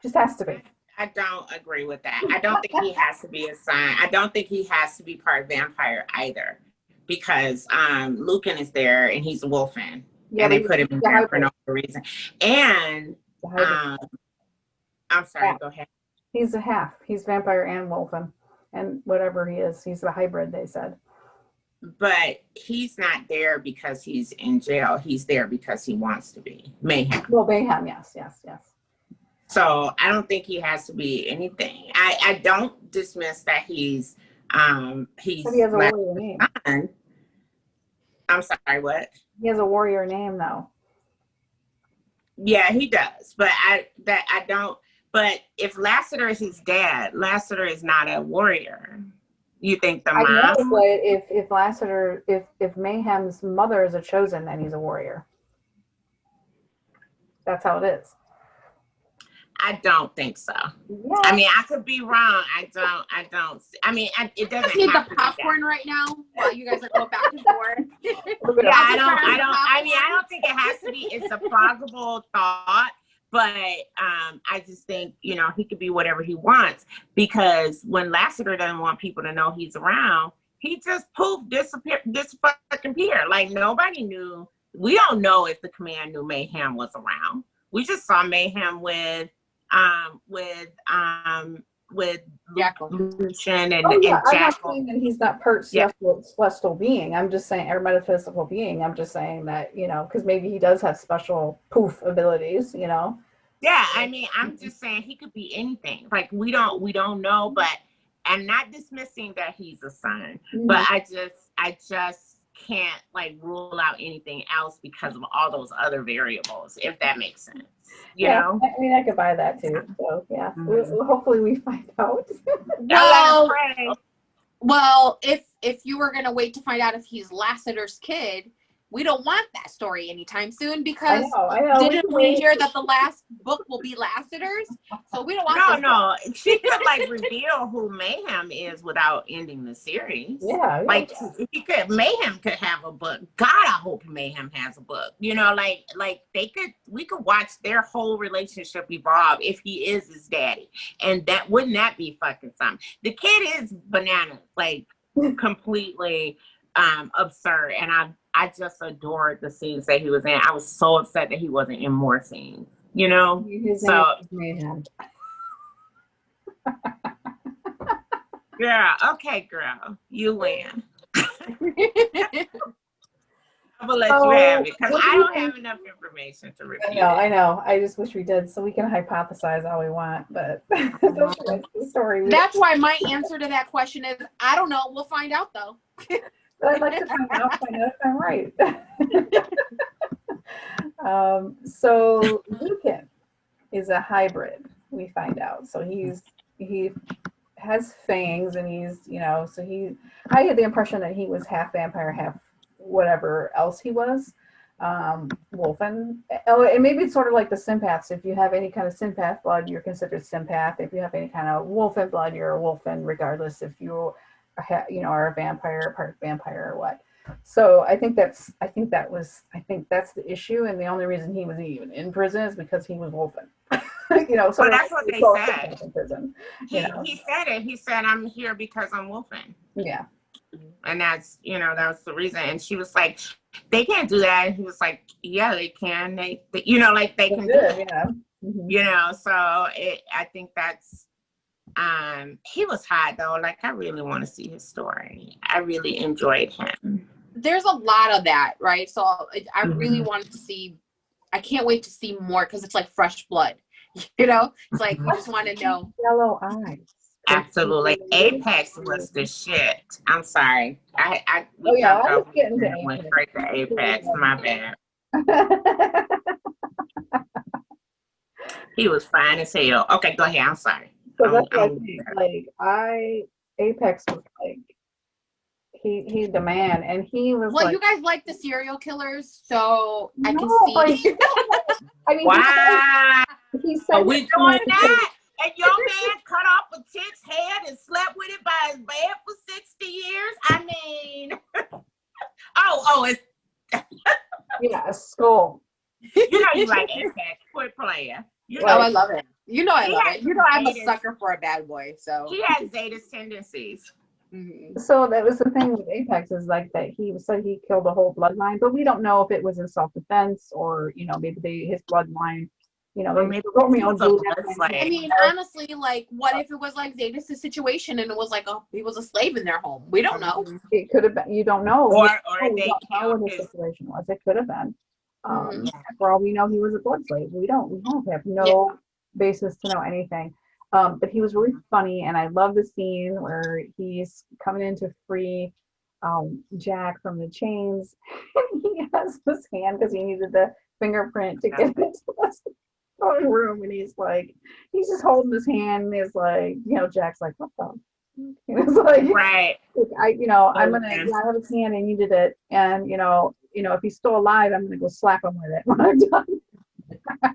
Just has to be. I don't agree with that. I don't think he has to be a son. I don't think he has to be part vampire either, because Lucan is there and he's a wolfen. Yeah, and they put him in there for no reason. And I'm sorry, go ahead. He's a half. He's vampire and wolfen, and whatever he is, he's the hybrid. They said. But he's not there because he's in jail. He's there because he wants to be. Mayhem. Well, Mayhem, yes. So I don't think he has to be anything. I don't dismiss that he's But he has a warrior name. I'm sorry, what? He has a warrior name though. Yeah, he does. But I don't. But if Lassiter is his dad, Lassiter is not a warrior. You think the mom? I know, but if Lassiter, if Mayhem's mother is a chosen, then he's a warrior. That's how it is. I don't think so. Yeah. I mean, I could be wrong. I don't. I mean, it doesn't. I need the popcorn right now while you guys are going back and forth. Yeah, I don't. I mean, I don't think it has to be. It's a plausible thought. But I just think, you know, he could be whatever he wants, because when Lassiter doesn't want people to know he's around, he just poof, disappear. Like, nobody knew. We don't know if the command knew Mayhem was around. We just saw Mayhem with Jackal. Lucian and, and Jackal. I'm not saying that he's not part celestial being. I'm just saying, or metaphysical being. I'm just saying that, you know, because maybe he does have special poof abilities, you know. Yeah, I mean, I'm just saying he could be anything. Like, we don't know, but I'm not dismissing that he's a son. Mm-hmm. But I just can't like rule out anything else because of all those other variables, if that makes sense. You know? I mean, I could buy that too. So yeah, hopefully we find out. Well, if you were gonna wait to find out if he's Lassiter's kid, we don't want that story anytime soon, because I know. Didn't we hear that the last book will be Lassiter's? So we don't want No. She could like reveal who Mayhem is without ending the series. Yeah. Like Mayhem could have a book. God, I hope Mayhem has a book. You know, like we could watch their whole relationship evolve if he is his daddy. And wouldn't that be fucking something? The kid is bananas, like completely absurd. And I just adored the scenes that he was in. I was so upset that he wasn't in more scenes, you know? Yeah, okay, girl. You win. I'm gonna let you have it because what do I you don't have think? enough information to I repeat know, it. I know. I just wish we did, so we can hypothesize all we want, but don't show us the story. That's why my answer to that question is I don't know. We'll find out though. But I'd like to find out if I'm right. So Lucan is a hybrid, we find out. So he has fangs and I had the impression that he was half vampire, half whatever else he was. Wolfen. Oh, and maybe it's sort of like the sympaths. If you have any kind of sympath blood, you're considered sympath. If you have any kind of wolfen blood, you're a wolfen, regardless if you are a vampire, part vampire or what. So I think that's the issue, and the only reason he was even in prison is because he was wolfen. So Well, that's what they said. in prison. He said it. He said, "I'm here because I'm wolfing." Yeah. And that's the reason. And she was like, "They can't do that." And he was like, "Yeah, they can. They can do it." Yeah. Mm-hmm. So I think that's. He was hot though. Like, I really want to see his story. I really enjoyed him. There's a lot of that, right? So I really wanted to see. I can't wait to see more because it's like fresh blood. It's like you just want to know. Yellow eyes. Absolutely. Apex was the shit. I'm sorry. I was getting to went straight to Apex. My bad. He was fine as hell. Okay, go ahead. I'm sorry. So that's Apex was like he the man, and he was well, like, you guys like the serial killers, so I can see. I mean, wow. he said, are we doing that? And your man cut off a chick's head and slept with it by his bed for 60 years? I mean, it's yeah, a skull. You like Apex. Quit playing. I love it. I love it. I'm a Zeta's, sucker for a bad boy. So he has Zeta's tendencies. Mm-hmm. So that was the thing with Apex, is like that he said he killed a whole bloodline, but we don't know if it was in self-defense or maybe his bloodline. Maybe Romeo and Juliet. I mean, honestly, like, what if it was like Zetas' situation and it was like he was a slave in their home? We don't know. It could have been. You don't know. Or we don't know what his situation was. It could have been. For all we know, he was a blood slave. We don't have no basis to know anything. But he was really funny, and I love the scene where he's coming in to free Jack from the chains. He has his hand because he needed the fingerprint to get into the room, and he's just holding his hand, and he's like, Jack's like, what the? It's like, right. I'm gonna have his hand. I needed it, and if he's still alive, I'm gonna go slap him with it when I'm done.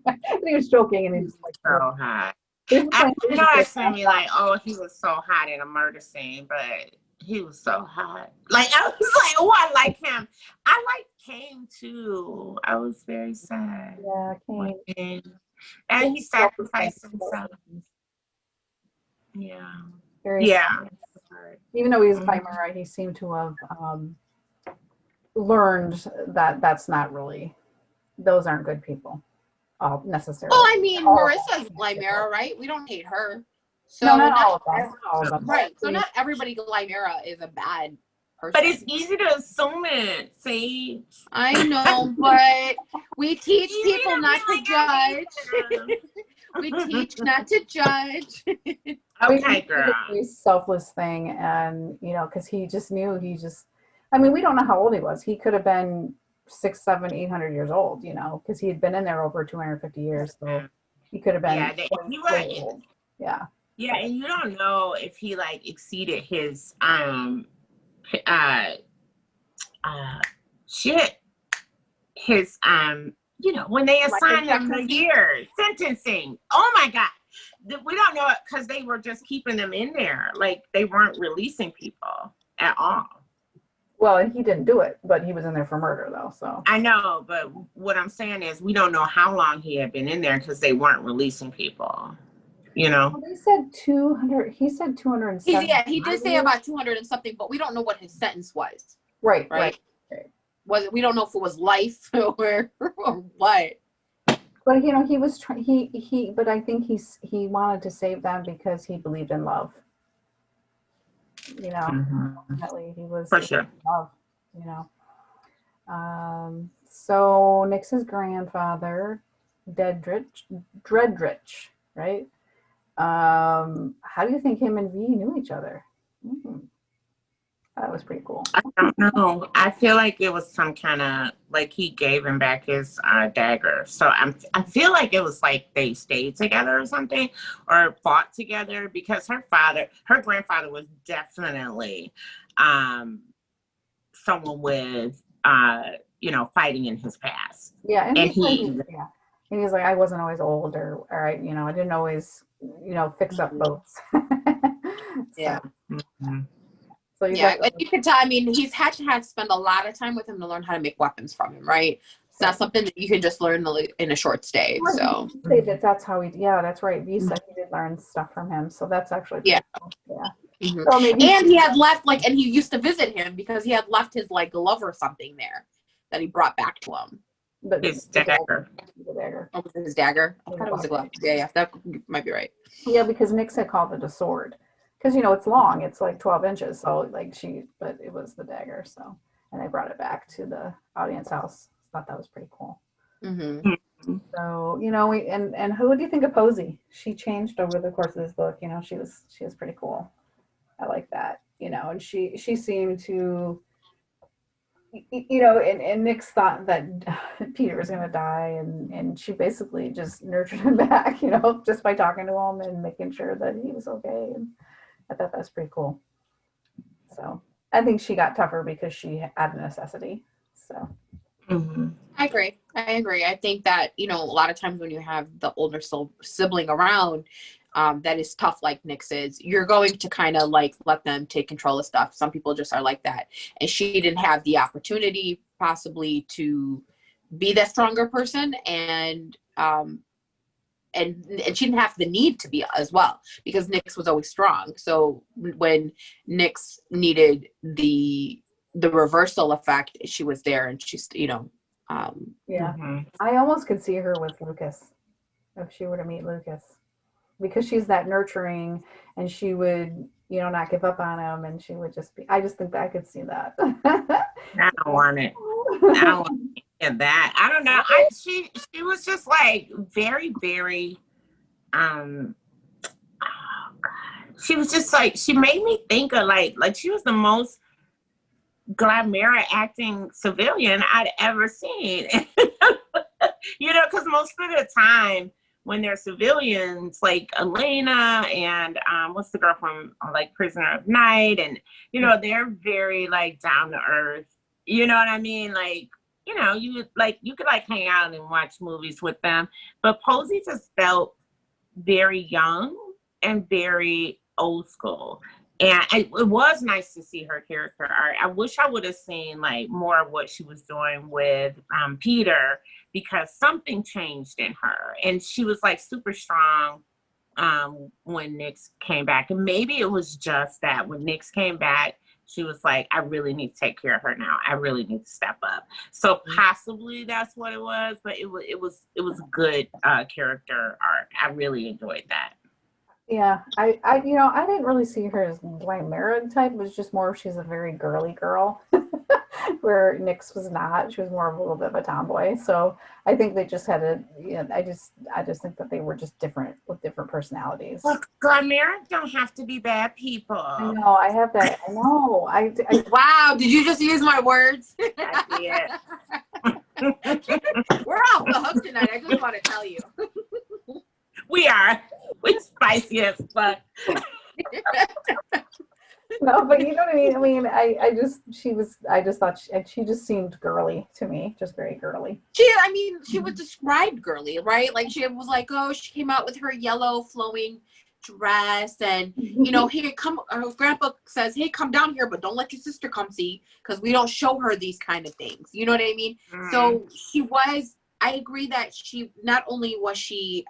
And he was joking, and he was like, so hot. It's gonna be like, oh, he was so hot in a murder scene, but he was so hot. Like, I was like, oh, I like him. I like Kane too. I was very sad. Yeah, Kane. And he sacrificed himself. Yeah. Even though he was a chimera, he seemed to have learned that that's not really, those aren't good people. Necessarily. Well, I mean, Marissa's Glimera, right? We don't hate her. So no, not all of them. Right. So not everybody Glimera is a bad person. But it's easy to assume it. See? I know, but we teach people not to judge. We teach not to judge. Okay, girl. It's a selfless thing, and because he just knew we don't know how old he was. He could have been 600, 700, 800 years old, because he had been in there over 250 years. So he could have been. Yeah. Yeah, and you don't know if he exceeded his his when they assigned him the years sentencing. Oh my God. We don't know it because they were just keeping them in there. Like, they weren't releasing people at all. Well, and he didn't do it, but he was in there for murder, though. So I know, but what I'm saying is we don't know how long he had been in there because they weren't releasing people. Well, they said 200. He said 270. He did say about 200 and something, but we don't know what his sentence was. Right. We don't know if it was life or what. But he was but I think he wanted to save them because he believed in love. Ultimately he was for sure. love. So Nix's grandfather, Dreadrich, right? How do you think him and V knew each other? Hmm. That was pretty cool. I don't know. I feel like it was some kind of like he gave him back his dagger. So I feel like it was like they stayed together or something, or fought together, because her grandfather was definitely someone with fighting in his past. Yeah, and And yeah, and he's like, I wasn't always old, or I didn't always, fix up boats. Yeah. Mhm. So Yeah, and you could tell. I mean, he's had to spend a lot of time with him to learn how to make weapons from him, right? It's not something that you can just learn in a short stay. So say that's how yeah, that's right. V said he did learn stuff from him, so that's actually pretty cool. Yeah. Mm-hmm. So maybe and he had left and he used to visit him because he had left his glove or something there that he brought back to him. His dagger. The dagger. Oh, was it his dagger? I thought it was a glove. Yeah, that might be right. Yeah, because Nix had called it a sword. Because it's long, it's like 12 inches. So but it was the dagger. So, and they brought it back to the audience house. Thought that was pretty cool. Mm-hmm. So and who do you think of Posey? She changed over the course of this book. She was pretty cool. I like that. And she seemed to. And Nix thought that Peter was going to die, and she basically just nurtured him back, just by talking to him and making sure that he was okay. And I thought that was pretty cool. So I think she got tougher because she had a necessity. So I agree. I think that, a lot of times when you have the older sibling around, that is tough, like Nix is, you're going to kind of let them take control of stuff. Some people just are like that. And she didn't have the opportunity possibly to be that stronger person. And she didn't have the need to be as well, because Nix was always strong. So when Nix needed the reversal effect, she was there, and she's, yeah. I almost could see her with Lucas, if she were to meet Lucas, because she's that nurturing, and she would, not give up on him, and she would just be, I just think that I could see that. I don't want it. I don't want that. I don't know. She was just very, very oh God. She was just she made me think of like she was the most glamorous acting civilian I'd ever seen. Because most of the time when they're civilians, like Elena and what's the girl from Prisoner of Night, and they're very down to earth. You know what I mean? You could hang out and watch movies with them, but Posey just felt very young and very old school. And it was nice to see her character art. I wish I would have seen more of what she was doing with Peter, because something changed in her, and she was super strong when Nix came back. And maybe it was just that when Nix came back, she was like, I really need to take care of her now. I really need to step up. So possibly that's what it was, but it was good character art. I really enjoyed that. Yeah, I didn't really see her as glamorous type. It was just more she's a very girly girl, where Nix was not. She was more of a little bit of a tomboy. So I think they just had I just think that they were just different, with different personalities. Look, glamorous don't have to be bad people. I know. I have that. I know. Wow, did you just use my words? I We're off the hook tonight. I just want to tell you. We are. We're spicy as fuck. No, but you know what I mean? I mean, I just thought she just seemed girly to me, just very girly. She was described girly, right? She was she came out with her yellow flowing dress, and here come, grandpa says, hey, come down here, but don't let your sister come see, because we don't show her these kind of things. You know what I mean? Mm. So I agree that she, not only was she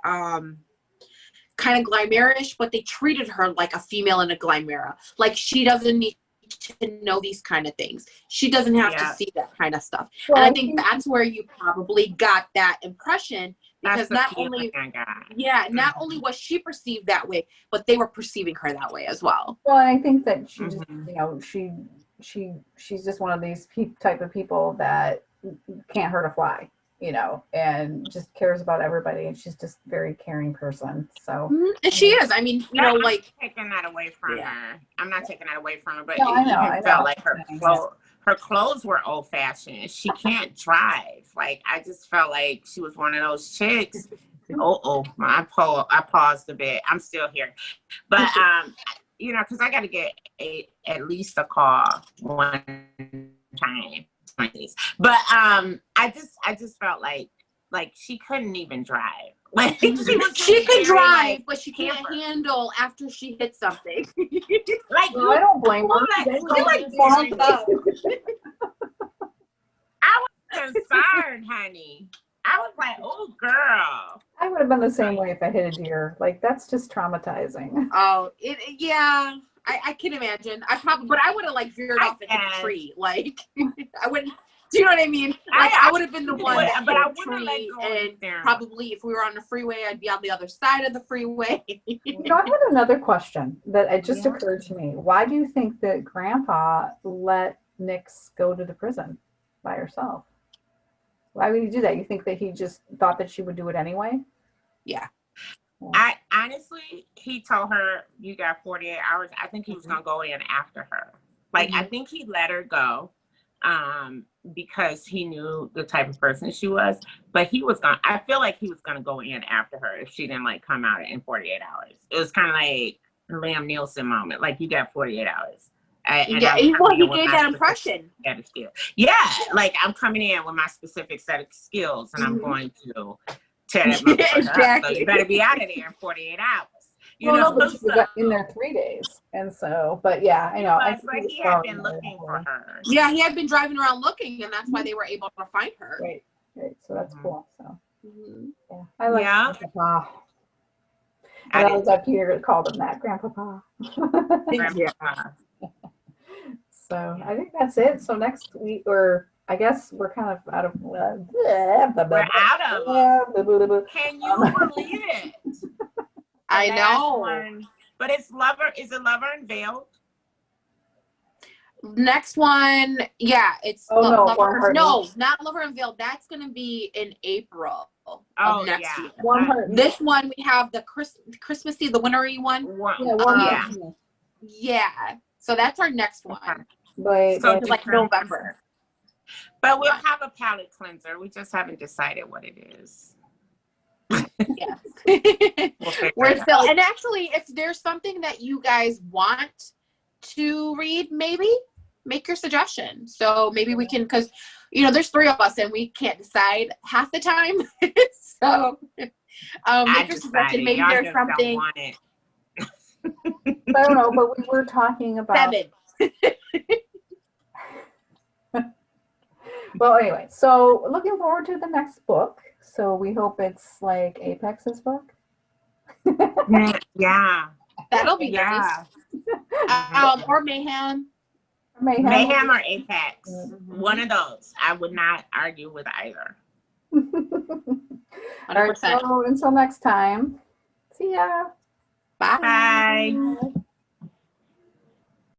kind of glamorous, but they treated her like a female in a glamera. She doesn't need to know these kind of things. She doesn't have to see that kind of stuff. Well, and I think that's where you probably got that impression, because not only was she perceived that way, but they were perceiving her that way as well. Well, I think that she just, she's just one of these type of people that can't hurt a fly, you know, and just cares about everybody, and she's just a very caring person. So And she is. I mean, you know, I'm like not taking that away from her. I'm not taking that away from her, but No, I it know, even felt like her clothes were old fashioned. She can't drive. Like I just felt like she was one of those chicks. I paused a bit. I'm still here, but you know, because I got to get at least a call one time. But I just felt like she couldn't even drive. Like she could drive, like, but she can't handle after she hits something. Like well, I don't blame her. I was concerned, honey. I was like, oh, girl. I would have been the same way if I hit a deer. Like, that's just traumatizing. Oh, yeah. I can imagine. But I would have like veered off into the tree. Like, I wouldn't. Do you know what I mean? Like, I would have been the one that hit a tree, and probably if we were on the freeway, I'd be on the other side of the freeway. You know, I had another question that it just occurred to me. Why do you think that Grandpa let Nix go to the prison by herself? Why would he do that? You think that he just thought that she would do it anyway? Yeah. I honestly, he told her, you got 48 hours. I think he was going to go in after her. Like, I think he let her go because he knew the type of person she was. But I feel like he was going to go in after her if she didn't, like, come out in 48 hours. It was kind of like a Liam Nielsen moment. Like, you got 48 hours. He gave that impression. Yeah, like I'm coming in with my specific set of skills, and I'm going to tear that motherfucker up. So you better be out of there in 48 hours. You know, but she was in there 3 days, and so, but yeah, I know. But he had been looking for her. Yeah, he had been driving around looking, and that's why they were able to find her. Right. So that's cool. So yeah, I like Grandpapa. And I was up here called him that, Grandpapa. Grandpapa. So I think that's it. So next week, or I guess we're kind of out of. We're out of. Can you believe it? I know. But it's Lover. Is it Lover Unveiled? Next one, yeah, it's Lover. No, not Lover Unveiled. That's gonna be in April of next year. This one we have the Christmassy, the wintery one. Yeah. So that's our next one. So it's like November. But we'll have a palette cleanser. We just haven't decided what it is. Yes. We're still, and actually, if there's something that you guys want to read, maybe make your suggestion. So maybe we can, because you know there's 3 of us and we can't decide half the time. So make your suggestion. Maybe there's something. I don't know, but we were talking about 7. Well, anyway, so looking forward to the next book. So we hope it's like Apex's book. Yeah. That'll be nice. Or Mayhem. Mayhem or Apex. One of those. I would not argue with either. 100%. All right, so until next time. See ya. Bye. Bye.